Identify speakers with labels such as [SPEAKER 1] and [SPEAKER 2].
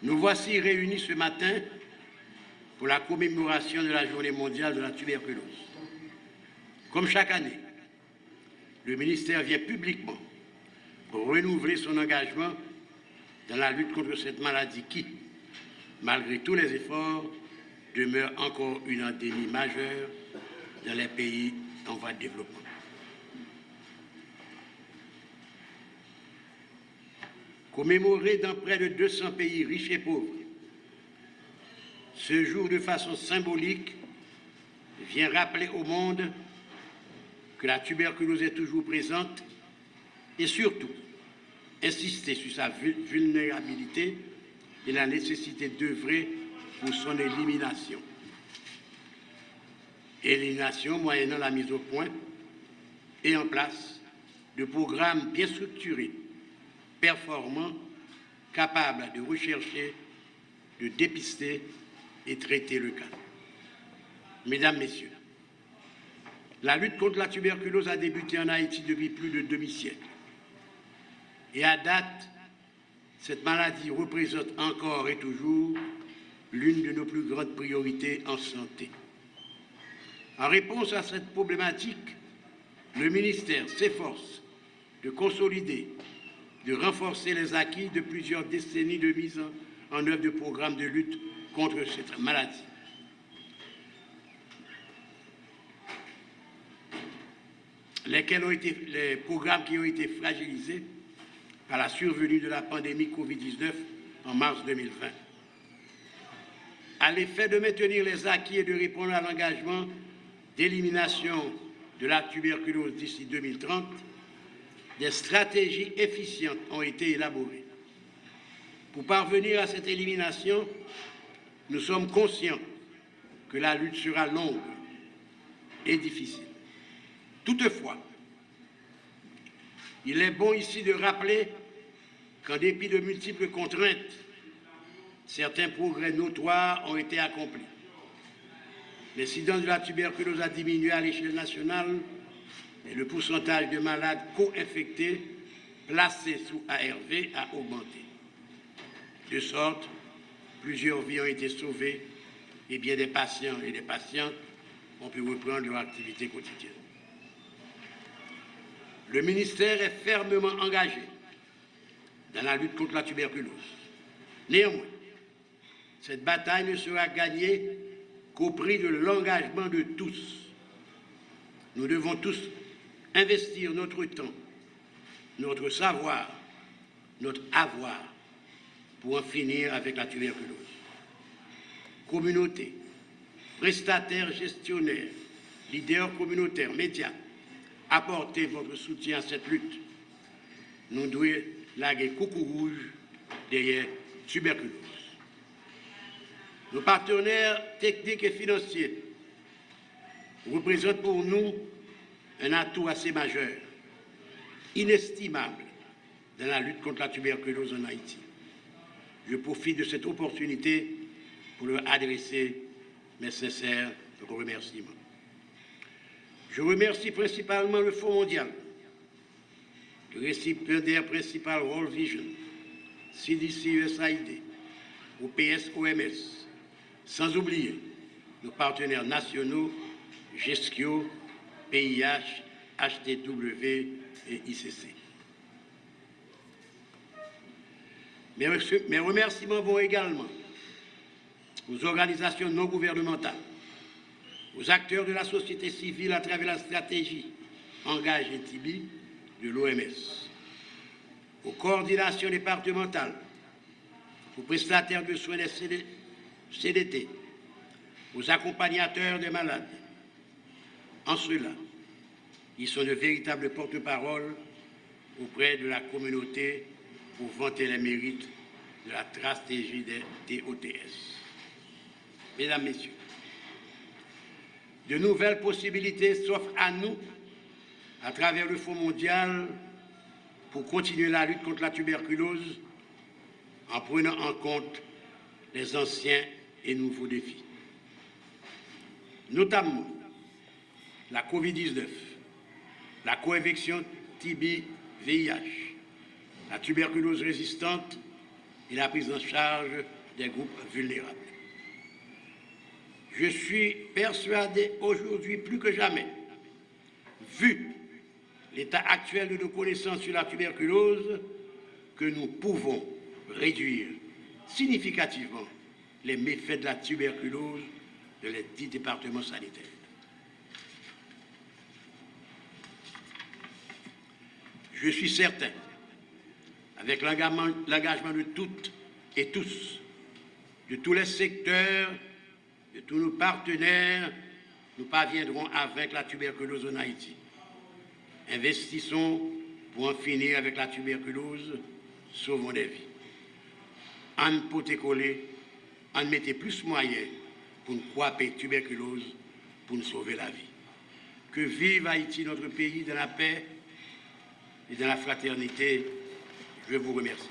[SPEAKER 1] Nous voici réunis ce matin pour la commémoration de la Journée mondiale de la tuberculose. Comme chaque année, le ministère vient publiquement pour renouveler son engagement dans la lutte contre cette maladie qui, malgré tous les efforts, demeure encore une endémie majeure dans les pays en voie de développement. Commémoré dans près de 200 pays riches et pauvres, ce jour, de façon symbolique, vient rappeler au monde que la tuberculose est toujours présente et surtout insister sur sa vulnérabilité et la nécessité d'œuvrer pour son élimination. Élimination moyennant la mise au point et en place de programmes bien structurés, performants, capables de rechercher, de dépister et traiter le cas. Mesdames, Messieurs, la lutte contre la tuberculose a débuté en Haïti depuis plus de demi-siècle. Et à date, cette maladie représente encore et toujours l'une de nos plus grandes priorités en santé. En réponse à cette problématique, le ministère s'efforce de consolider, de renforcer les acquis de plusieurs décennies de mise en œuvre de programmes de lutte contre cette maladie. Les programmes qui ont été fragilisés par la survenue de la pandémie Covid-19 en mars 2020. À l'effet de maintenir les acquis et de répondre à l'engagement d'élimination de la tuberculose d'ici 2030, des stratégies efficientes ont été élaborées. Pour parvenir à cette élimination, nous sommes conscients que la lutte sera longue et difficile. Toutefois, il est bon ici de rappeler qu'en dépit de multiples contraintes, certains progrès notoires ont été accomplis. L'incidence de la tuberculose a diminué à l'échelle nationale et le pourcentage de malades co-infectés placés sous ARV a augmenté. De sorte, plusieurs vies ont été sauvées et bien des patients et des patientes ont pu reprendre leur activité quotidienne. Le ministère est fermement engagé dans la lutte contre la tuberculose. Néanmoins, cette bataille ne sera gagnée qu'au prix de l'engagement de tous. Nous devons tous investir notre temps, notre savoir, notre avoir pour en finir avec la tuberculose. Communauté, prestataires, gestionnaires, leaders communautaires, médias, apportez votre soutien à cette lutte. Nous devons laguer coucou rouge derrière tuberculose. Nos partenaires techniques et financiers représentent pour nous un atout assez majeur, inestimable dans la lutte contre la tuberculose en Haïti. Je profite de cette opportunité pour leur adresser mes sincères remerciements. Je remercie principalement le Fonds mondial, le récipiendaire principal World Vision, CDC USAID, OPS-OMS, sans oublier nos partenaires nationaux, GESCIO, PIH, HTW et ICC. Mes remerciements vont également aux organisations non gouvernementales, aux acteurs de la société civile à travers la stratégie Engage et TB de l'OMS, aux coordinations départementales, aux prestataires de soins des CDT, aux accompagnateurs des malades. En cela, ils sont de véritables porte-parole auprès de la communauté pour vanter les mérites de la stratégie des TOTS. Mesdames, Messieurs, de nouvelles possibilités s'offrent à nous à travers le Fonds mondial pour continuer la lutte contre la tuberculose en prenant en compte les anciens et nouveaux défis. Notamment la Covid-19, la coinfection TB-VIH, la tuberculose résistante et la prise en charge des groupes vulnérables. Je suis persuadé aujourd'hui plus que jamais, vu l'état actuel de nos connaissances sur la tuberculose, que nous pouvons réduire significativement les méfaits de la tuberculose dans les 10 départements sanitaires. Je suis certain, avec l'engagement de toutes et tous, de tous les secteurs, de tous nos partenaires, nous parviendrons à vaincre la tuberculose en Haïti. Investissons pour en finir avec la tuberculose, sauvons des vies. En poté-collé, en mettez plus moyens pour nous croiser tuberculose, pour nous sauver la vie. Que vive Haïti, notre pays, dans la paix et dans la fraternité. Je vous remercie.